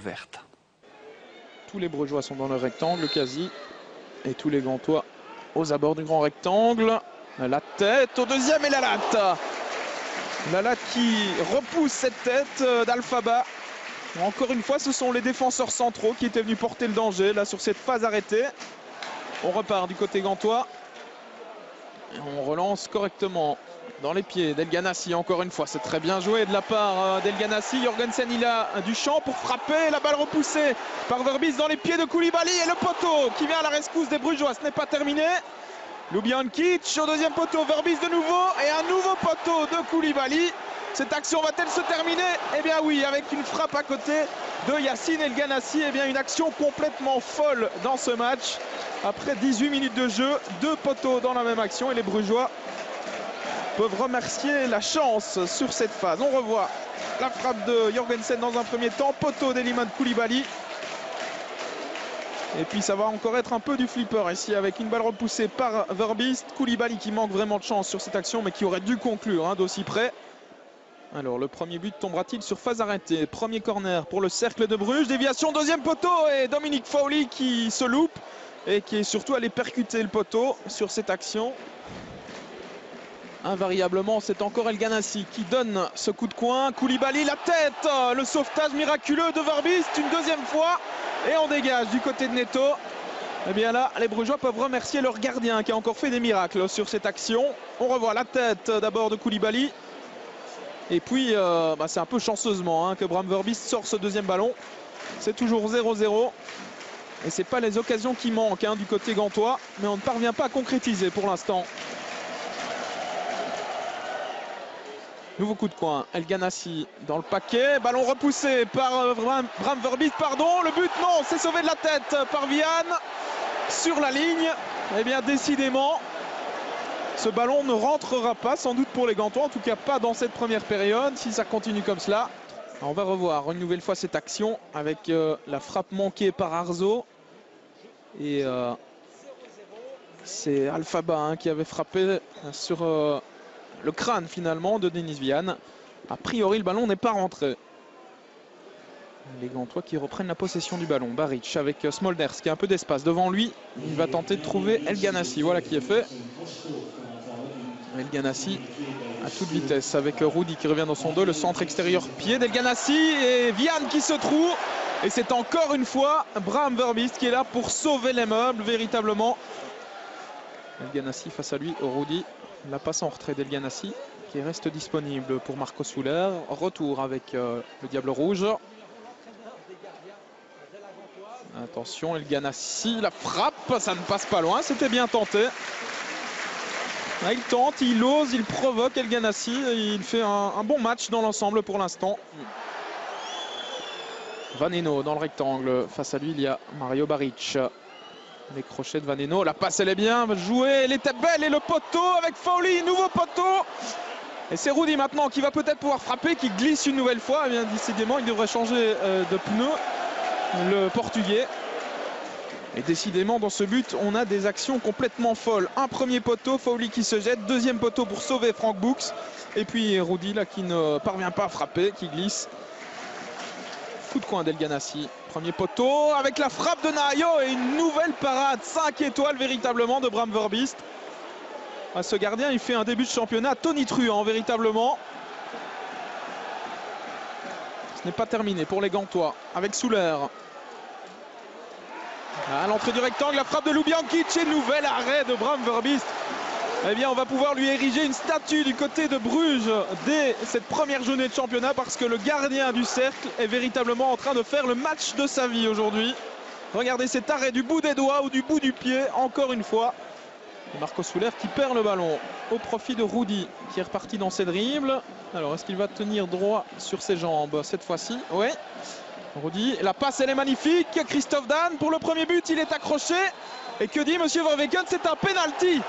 verte. Tous les Brugeois sont dans le rectangle quasi. Et tous les Gantois aux abords du grand rectangle. La tête au deuxième et la latte. La latte qui repousse cette tête d'Alphaba. Encore une fois, ce sont les défenseurs centraux qui étaient venus porter le danger là sur cette phase arrêtée. On repart du côté gantois. Et on relance correctement dans les pieds d'El Ganassi. Encore une fois, c'est très bien joué de la part d'El Ganassi. Jorgensen, il a du champ pour frapper. La balle repoussée par Verbis dans les pieds de Koulibaly. Et le poteau qui vient à la rescousse des Brugeois. Ce n'est pas terminé. Ljubijankic au deuxième poteau. Verbis de nouveau. Et un nouveau poteau de Koulibaly. Cette action va-t-elle se terminer? Eh bien oui, avec une frappe à côté de Yacine El Ganassi. Eh bien une action complètement folle dans ce match. Après 18 minutes de jeu, 2 poteaux dans la même action. Et les Brugeois peuvent remercier la chance sur cette phase. On revoit la frappe de Jorgensen dans un premier temps. Poteau d'Elimane Koulibaly. Et puis ça va encore être un peu du flipper ici avec une balle repoussée par Verbis. Koulibaly qui manque vraiment de chance sur cette action mais qui aurait dû conclure d'aussi près. Alors le premier but tombera-t-il sur phase arrêtée? Premier corner pour le cercle de Bruges. Déviation deuxième poteau et Dominique Fowley qui se loupe et qui est surtout allé percuter le poteau sur cette action. Invariablement, c'est encore El Ganassi qui donne ce coup de coin. Koulibaly, la tête, le sauvetage miraculeux de Verbis une deuxième fois. Et on dégage du côté de Neto. Et bien là, les Brugeois peuvent remercier leur gardien qui a encore fait des miracles sur cette action. On revoit la tête d'abord de Koulibaly. Et puis, c'est un peu chanceusement que Bram Verbis sort ce deuxième ballon. C'est toujours 0-0. Et ce n'est pas les occasions qui manquent du côté gantois. Mais on ne parvient pas à concrétiser pour l'instant. Nouveau coup de coin. El Ganassi dans le paquet. Ballon repoussé par Bram Verbis. Pardon, le but, non, c'est sauvé de la tête par Vian. Sur la ligne. Eh bien, décidément, ce ballon ne rentrera pas, sans doute pour les Gantois, en tout cas pas dans cette première période, si ça continue comme cela. Alors on va revoir une nouvelle fois cette action avec la frappe manquée par Arzo. Et c'est Alphaba qui avait frappé sur le crâne finalement de Denis Vian. A priori, le ballon n'est pas rentré. Les Gantois qui reprennent la possession du ballon. Baric avec Smolders qui a un peu d'espace devant lui. Il va tenter de trouver El Ganassi. Voilà qui est fait. El Ganassi à toute vitesse avec Rudy qui revient dans son dos. Le centre extérieur pied d'El Ganassi et Vian qui se trouve. Et c'est encore une fois Bram Verbis qui est là pour sauver les meubles véritablement. El Ganassi face à lui, Rudy. La passe en retrait d'El Ganassi qui reste disponible pour Marco Soler. Retour avec le Diable Rouge. Attention, El Ganassi, la frappe, ça ne passe pas loin, c'était bien tenté. Il tente, il ose, il provoque El Ganassi. Il fait un bon match dans l'ensemble pour l'instant. Vaneno dans le rectangle. Face à lui, il y a Mario Baric. Les crochets de Vaneno. La passe, elle est bien jouée. Elle était belle. Et le poteau avec Fowley. Nouveau poteau. Et c'est Rudy maintenant qui va peut-être pouvoir frapper, qui glisse une nouvelle fois. Eh bien, décidément, il devrait changer de pneu. Le Portugais. Et décidément, dans ce but, on a des actions complètement folles. Un premier poteau, Fowley qui se jette. Deuxième poteau pour sauver Frank Books. Et puis Rudy, là, qui ne parvient pas à frapper, qui glisse. Coup de coin d'El Ganassi. Premier poteau avec la frappe de Nahayo et une nouvelle parade. 5 étoiles véritablement de Bram Verbis. Ce gardien, il fait un début de championnat tonitruant, véritablement. Ce n'est pas terminé pour les Gantois. Avec Souler. À l'entrée du rectangle, la frappe de Ljubijankic et nouvel arrêt de Bram Verbis. Eh bien, on va pouvoir lui ériger une statue du côté de Bruges dès cette première journée de championnat parce que le gardien du cercle est véritablement en train de faire le match de sa vie aujourd'hui. Regardez cet arrêt du bout des doigts ou du bout du pied, encore une fois. Et Marco Soler qui perd le ballon au profit de Rudy qui est reparti dans ses dribbles. Alors, est-ce qu'il va tenir droit sur ses jambes cette fois-ci? Oui. Rudy, la passe elle est magnifique. Christophe Dan pour le premier but, il est accroché. Et que dit Monsieur Verweken? C'est un penalty.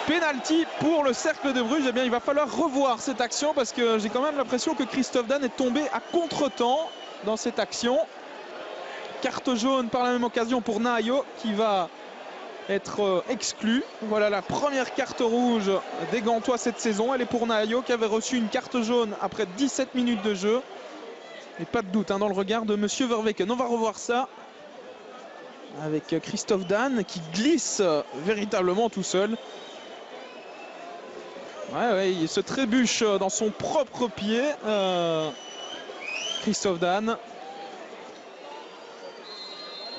Penalty pour le cercle de Bruges. Eh bien, il va falloir revoir cette action parce que j'ai quand même l'impression que Christophe Dan est tombé à contre-temps dans cette action. Carte jaune par la même occasion pour Nahayo qui va être exclu. Voilà la première carte rouge des Gantois cette saison. Elle est pour Nahayo qui avait reçu une carte jaune après 17 minutes de jeu. Et pas de doute dans le regard de Monsieur Verweken. On va revoir ça avec Christophe Dan qui glisse véritablement tout seul. Ouais, il se trébuche dans son propre pied. Christophe Dan.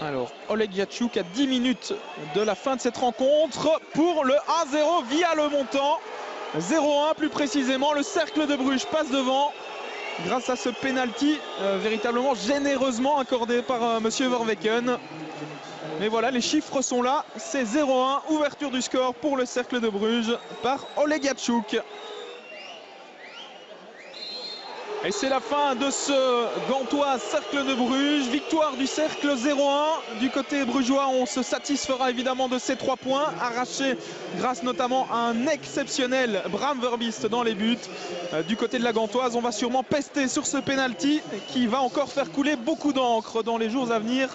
Alors, Oleg Yachuk à 10 minutes de la fin de cette rencontre pour le 1-0 via le montant. 0-1 plus précisément. Le Cercle de Bruges passe devant grâce à ce penalty véritablement généreusement accordé par Monsieur Verweken. Mais voilà, les chiffres sont là. C'est 0-1, ouverture du score pour le Cercle de Bruges par Oleg Yachuk. Et c'est la fin de ce Gantois Cercle de Bruges. Victoire du Cercle 0-1. Du côté brugeois, on se satisfera évidemment de ces 3 points arrachés grâce notamment à un exceptionnel Bram Verbiest dans les buts. Du côté de la Gantoise, on va sûrement pester sur ce penalty qui va encore faire couler beaucoup d'encre dans les jours à venir.